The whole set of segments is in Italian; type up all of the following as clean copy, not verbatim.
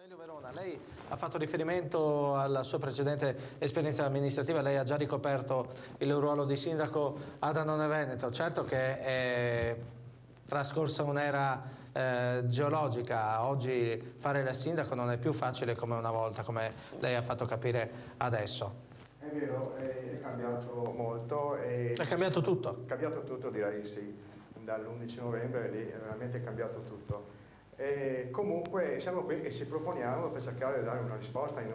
Elio Verona, lei ha fatto riferimento alla sua precedente esperienza amministrativa, lei ha già ricoperto il ruolo di sindaco ad Annone Veneto. Certo che è trascorsa un'era geologica, oggi fare il sindaco non è più facile come una volta, come lei ha fatto capire adesso. È vero, è cambiato molto. È cambiato tutto? È cambiato tutto, direi sì, dall'11 novembre lì è veramente cambiato tutto. E comunque siamo qui e ci proponiamo per cercare di dare una risposta ai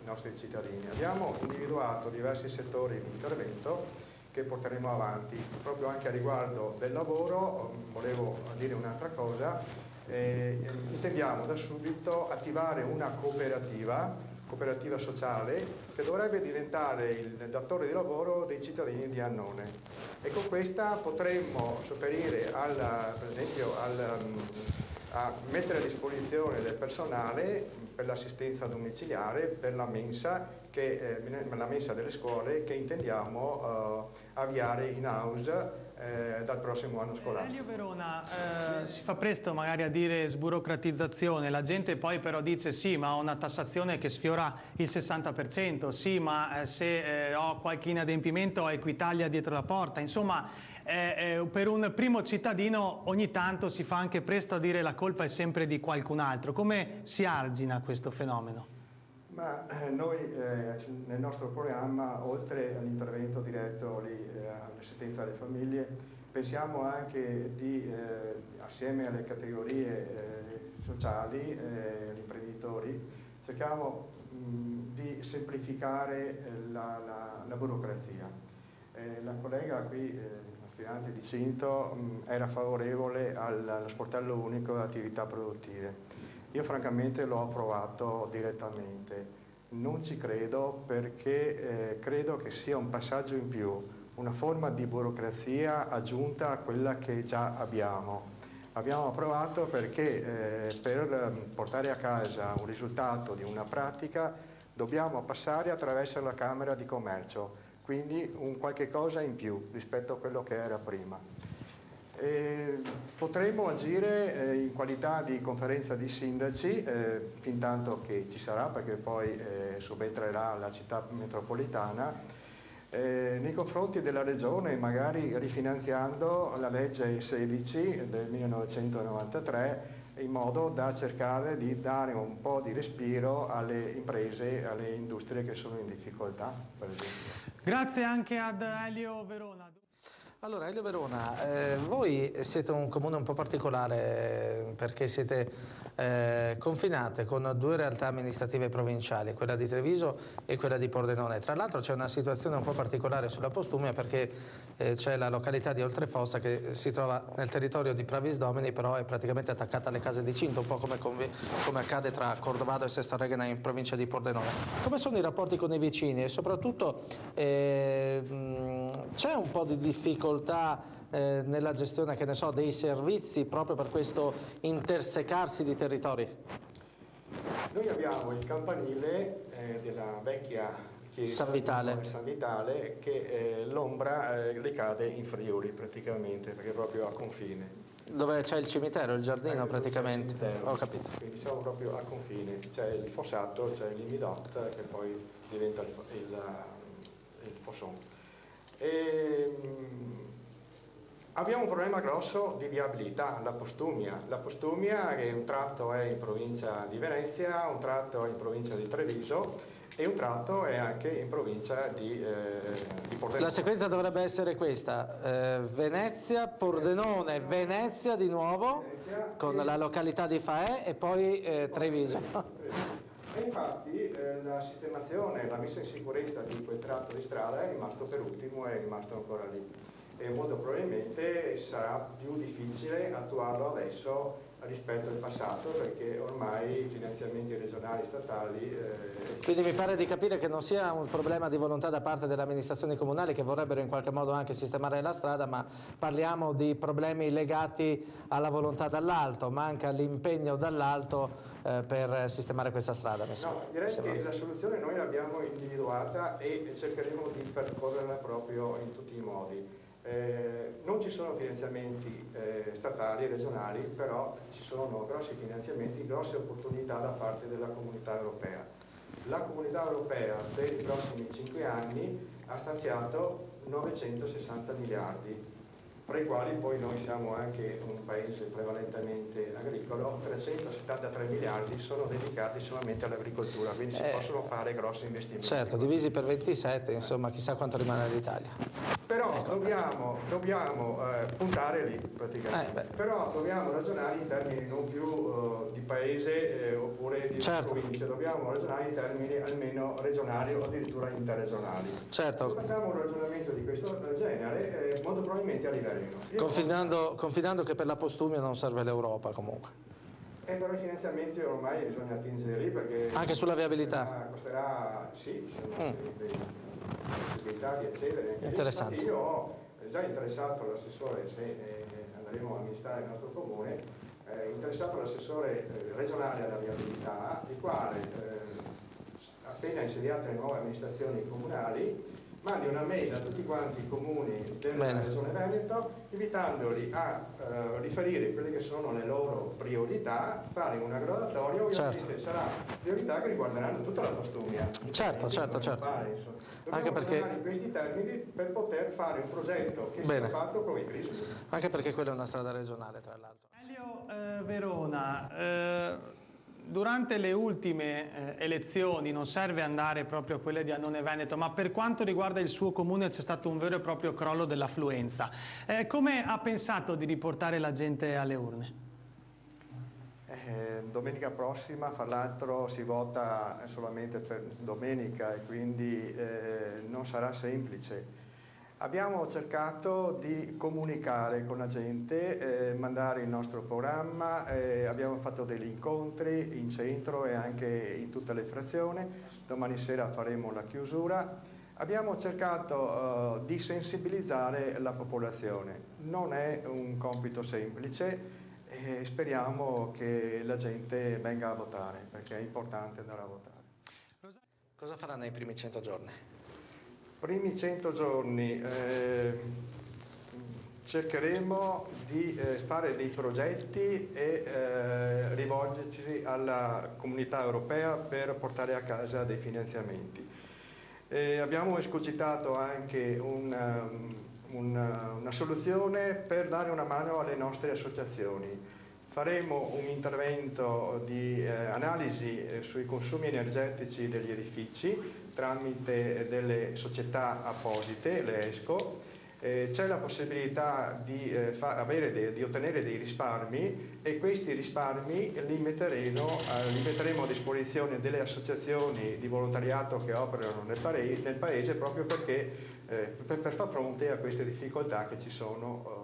nostri cittadini. Abbiamo individuato diversi settori di intervento che porteremo avanti. Proprio anche a riguardo del lavoro volevo dire un'altra cosa. Intendiamo da subito attivare una cooperativa sociale che dovrebbe diventare il datore di lavoro dei cittadini di Annone, e con questa potremmo sopperire per esempio a mettere a disposizione del personale per l'assistenza domiciliare, per la mensa delle scuole che intendiamo avviare in house dal prossimo anno scolastico. Elio Verona, si fa presto magari a dire sburocratizzazione, la gente poi però dice sì, ma ho una tassazione che sfiora il 60%, sì, ma se ho qualche inadempimento ho Equitalia dietro la porta, insomma per un primo cittadino ogni tanto si fa anche presto a dire la colpa è sempre di qualcun altro. Come si argina questo fenomeno? Ma noi nel nostro programma, oltre all'intervento diretto all'assistenza alle famiglie, pensiamo anche di, assieme alle categorie sociali, agli imprenditori, cerchiamo di semplificare la burocrazia. La collega qui, l'aspirante di Cinto, era favorevole allo sportello unico delle attività produttive. Io francamente l'ho approvato direttamente, non ci credo perché credo che sia un passaggio in più, una forma di burocrazia aggiunta a quella che già abbiamo. Abbiamo approvato perché per portare a casa un risultato di una pratica dobbiamo passare attraverso la Camera di Commercio, quindi un qualche cosa in più rispetto a quello che era prima. Potremo agire in qualità di conferenza di sindaci fin tanto che ci sarà, perché poi subentrerà la città metropolitana, nei confronti della regione, magari rifinanziando la legge 16 del 1993 in modo da cercare di dare un po' di respiro alle imprese, alle industrie che sono in difficoltà, per esempio. Grazie anche ad Elio Verona. Allora, Elio Verona, voi siete un comune un po' particolare perché siete confinate con due realtà amministrative provinciali, quella di Treviso e quella di Pordenone. Tra l'altro c'è una situazione un po' particolare sulla Postumia perché c'è la località di Oltrefossa che si trova nel territorio di Pravis Domini, però è praticamente attaccata alle case di Cinto, un po' come accade tra Cordovado e Sesto Reghena in provincia di Pordenone. Come sono i rapporti con i vicini e soprattutto c'è un po' di difficoltà nella gestione, che ne so, dei servizi proprio per questo intersecarsi di territori? Noi abbiamo il campanile della vecchia chiesa San Vitale, che l'ombra ricade in Friuli praticamente, perché è proprio a confine. Dove c'è il cimitero, il giardino praticamente? Ho capito. Quindi diciamo proprio a confine, c'è il fossato, c'è l'imidot che poi diventa il fosson. Abbiamo un problema grosso di viabilità, la Postumia che un tratto è in provincia di Venezia, un tratto è in provincia di Treviso e un tratto è anche in provincia di Pordenone. La sequenza dovrebbe essere questa, Venezia, Pordenone, Venezia di nuovo, con la località di Faè e poi Treviso. E infatti la sistemazione, la messa in sicurezza di quel tratto di strada è rimasto per ultimo, è rimasto ancora lì. E molto probabilmente sarà più difficile attuarlo adesso rispetto al passato, perché ormai i finanziamenti regionali, statali... Quindi mi pare di capire che non sia un problema di volontà da parte delle amministrazioni comunali che vorrebbero in qualche modo anche sistemare la strada, ma parliamo di problemi legati alla volontà dall'alto, manca l'impegno dall'alto per sistemare questa strada. No, direi che la soluzione noi l'abbiamo individuata e cercheremo di percorrerla proprio in tutti i modi. Non ci sono finanziamenti statali e regionali, però ci sono grossi finanziamenti, grosse opportunità da parte della Comunità Europea. La Comunità Europea per i prossimi 5 anni ha stanziato 960 miliardi, tra i quali poi noi siamo anche un paese prevalentemente agricolo. 373 miliardi sono dedicati solamente all'agricoltura, quindi si possono fare grossi investimenti. Certo, divisi per 27, insomma, chissà quanto rimane all'Italia. Però dobbiamo puntare lì praticamente, però dobbiamo ragionare in termini non più di paese oppure di provincia, dobbiamo ragionare in termini almeno regionali o addirittura interregionali. Certo. Se facciamo un ragionamento di questo genere, molto probabilmente arriveremo. Confidando che per la postumia non serve l'Europa comunque. Però i finanziamenti ormai bisogna attingere lì perché... Anche sulla viabilità? Costerà, sì, possibilità di accedere. Interessante. Io ho già interessato l'assessore, se andremo a amministrare il nostro comune, interessato l'assessore regionale alla viabilità, il quale appena insediate le nuove amministrazioni comunali mandi una mail a tutti quanti i comuni della Regione Veneto invitandoli a riferire quelle che sono le loro priorità, fare una graduatoria, ovviamente sarà priorità che riguarderanno tutta la postumia. Certo. Dobbiamo ragionare in questi termini per poter fare un progetto che sia fatto con i crismi. Anche perché quella è una strada regionale, tra l'altro. Elio Verona, durante le ultime elezioni, non serve andare proprio a quelle di Annone Veneto, ma per quanto riguarda il suo comune c'è stato un vero e proprio crollo dell'affluenza. Come ha pensato di riportare la gente alle urne? Domenica prossima, fra l'altro, si vota solamente per domenica e quindi non sarà semplice. Abbiamo cercato di comunicare con la gente, mandare il nostro programma, abbiamo fatto degli incontri in centro e anche in tutta le frazioni, domani sera faremo la chiusura. Abbiamo cercato di sensibilizzare la popolazione, non è un compito semplice e speriamo che la gente venga a votare perché è importante andare a votare. Cosa farà nei primi 100 giorni? Primi 100 giorni cercheremo di fare dei progetti e rivolgerci alla Comunità Europea per portare a casa dei finanziamenti. Abbiamo escogitato anche una soluzione per dare una mano alle nostre associazioni. Faremo un intervento di analisi sui consumi energetici degli edifici tramite delle società apposite, le ESCO. C'è la possibilità di ottenere dei risparmi e questi risparmi li metteremo a disposizione delle associazioni di volontariato che operano nel paese proprio perché per far fronte a queste difficoltà che ci sono